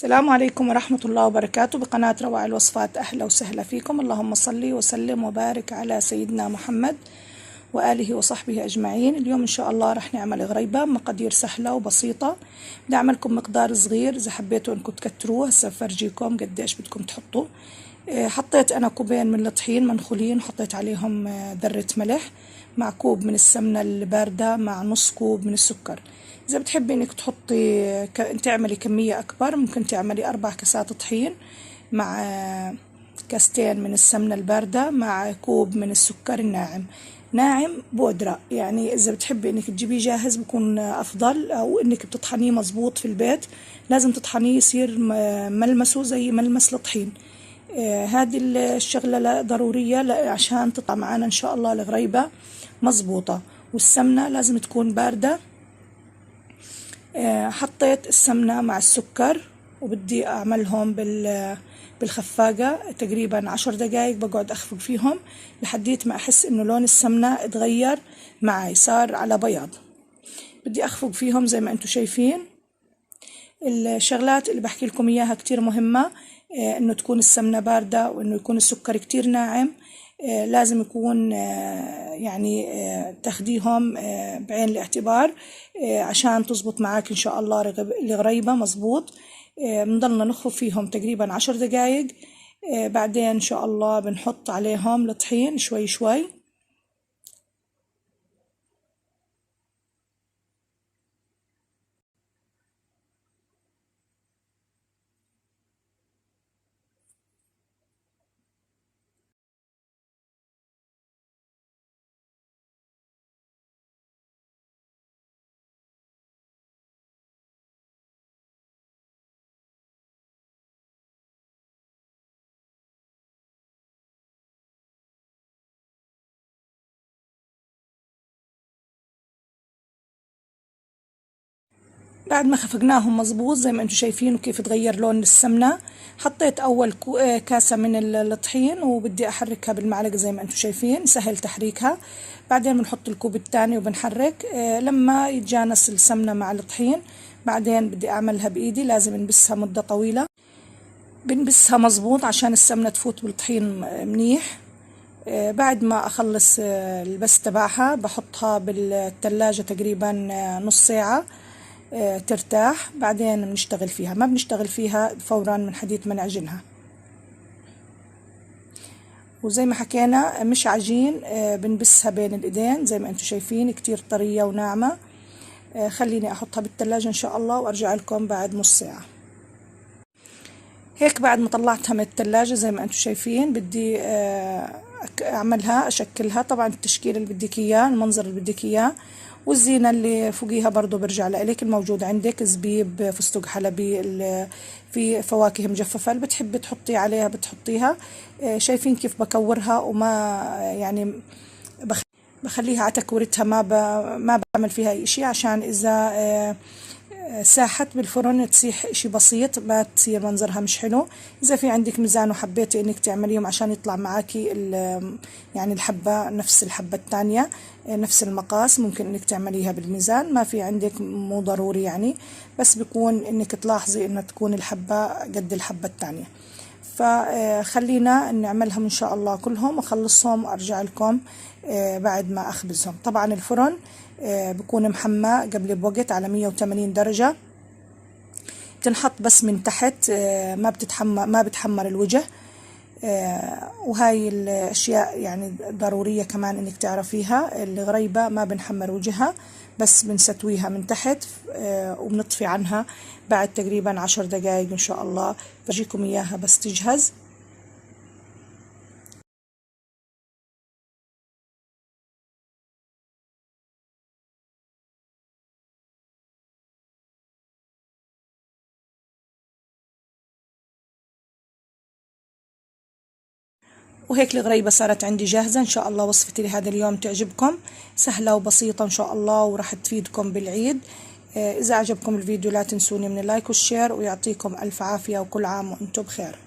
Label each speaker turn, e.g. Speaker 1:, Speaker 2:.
Speaker 1: السلام عليكم ورحمة الله وبركاته بقناة روائع الوصفات. أهلا وسهلا فيكم. اللهم صل وسلم وبارك على سيدنا محمد وآله وصحبه أجمعين. اليوم إن شاء الله رح نعمل غريبة، مقادير سهلة وبسيطة. بدي أعملكم مقدار صغير، إذا حبيتوا إنكم تكتروه هسه بفرجيكم قديش بدكم تحطوا. حطيت أنا كوبين من الطحين منخولين، وحطيت عليهم ذرة ملح مع كوب من السمنة الباردة مع نص كوب من السكر. إذا بتحبي إنك تحطي تعملي كمية أكبر، ممكن تعملي 4 كاسات طحين مع كاستين من السمنة الباردة مع كوب من السكر الناعم، ناعم بودرة. يعني إذا بتحبي إنك تجيبيه جاهز بكون أفضل، أو إنك بتطحنيه مزبوط في البيت. لازم تطحنيه يصير ملمسه زي ملمس الطحين. هذه الشغلة ضرورية عشان تطلع معنا إن شاء الله الغريبة مزبوطة. والسمنة لازم تكون باردة. حطيت السمنة مع السكر وبدي أعملهم بالخفاقة تقريبا 10 دقايق. بقعد أخفق فيهم لحديت ما أحس إنه لون السمنة اتغير معي، صار على بياض. بدي أخفق فيهم زي ما أنتم شايفين. الشغلات اللي بحكي لكم إياها كتير مهمة، إنه تكون السمنة باردة، وإنه يكون السكر كتير ناعم. لازم يكون يعني تاخديهم بعين الاعتبار عشان تزبط معاك إن شاء الله الغريبة مزبوط. بنضلنا نخفق فيهم تقريبا 10 دقايق. بعدين إن شاء الله بنحط عليهم الطحين شوي شوي. بعد ما خفقناهم مظبوط زي ما انتم شايفين وكيف تغير لون السمنة، حطيت اول كاسة من الطحين وبدي احركها بالمعلقة زي ما انتم شايفين، سهل تحريكها. بعدين بنحط الكوب الثاني وبنحرك لما يتجانس السمنة مع الطحين. بعدين بدي اعملها بايدي، لازم نبسها مدة طويلة، بنبسها مظبوط عشان السمنة تفوت بالطحين منيح. بعد ما اخلص البس تبعها بحطها بالثلاجة تقريبا نص ساعة ترتاح. بعدين بنشتغل فيها، ما بنشتغل فيها فورا من حديث ما نعجنها. وزي ما حكينا مش عجين، بنبسها بين الايدين زي ما انتم شايفين، كتير طرية وناعمة. خليني احطها بالثلاجة ان شاء الله وارجع لكم بعد نص ساعة. هيك بعد ما طلعتها من الثلاجة زي ما انتم شايفين بدي اعملها اشكلها. طبعا التشكيل اللي بدك اياه، المنظر اللي بدك اياه، والزينة اللي فوقيها برضو برجع لإلك. الموجود عندك زبيب، فستق حلبي، في فواكه مجففة اللي بتحبي تحطي عليها بتحطيها. شايفين كيف بكورها، وما يعني بخليها على تكورتها، ما بعمل فيها اي شيء، عشان اذا ساحت بالفرن تسيح اشي بسيط، ما تصير منظرها مش حلو. اذا في عندك ميزان وحبيتي انك تعمليهم عشان يطلع معاكي يعني الحبة نفس الحبة الثانية نفس المقاس، ممكن انك تعمليها بالميزان. ما في عندك مو ضروري يعني، بس بيكون انك تلاحظي انه تكون الحبة قد الحبة الثانية. فخلينا نعملهم ان شاء الله كلهم، اخلصهم وارجع لكم بعد ما اخبزهم. طبعا الفرن بكون محمى قبل بوقت على 180 درجة. بتنحط بس من تحت، ما بتحمر الوجه. وهاي الاشياء يعني ضرورية كمان انك تعرفيها. الغريبة ما بنحمر وجهها، بس بنستويها من تحت وبنطفي عنها بعد تقريبا 10 دقايق ان شاء الله. بجيكم اياها بس تجهز. وهيك الغريبة صارت عندي جاهزة. إن شاء الله وصفتي لهذا اليوم تعجبكم، سهلة وبسيطة إن شاء الله، وراح تفيدكم بالعيد. إذا عجبكم الفيديو لا تنسوني من اللايك والشير، ويعطيكم ألف عافية، وكل عام وأنتم بخير.